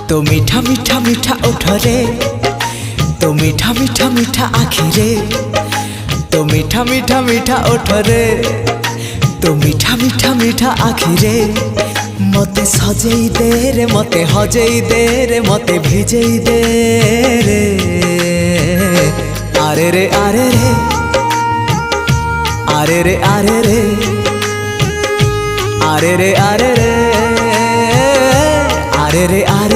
तो मीठा मीठा मीठा ओठ रे, तो मीठा मीठा मीठा आँखी रे, तो मीठा मीठा मीठा ओठ रे, तो मीठा मीठा मीठा आँखी रे। मते सजेई दे रे, मते हजेई दे रे, मते भिजेई दे रे। आरे रे आरे रे, आरे रे आरे रे, आरे रे आरे रे, आरे रे आरे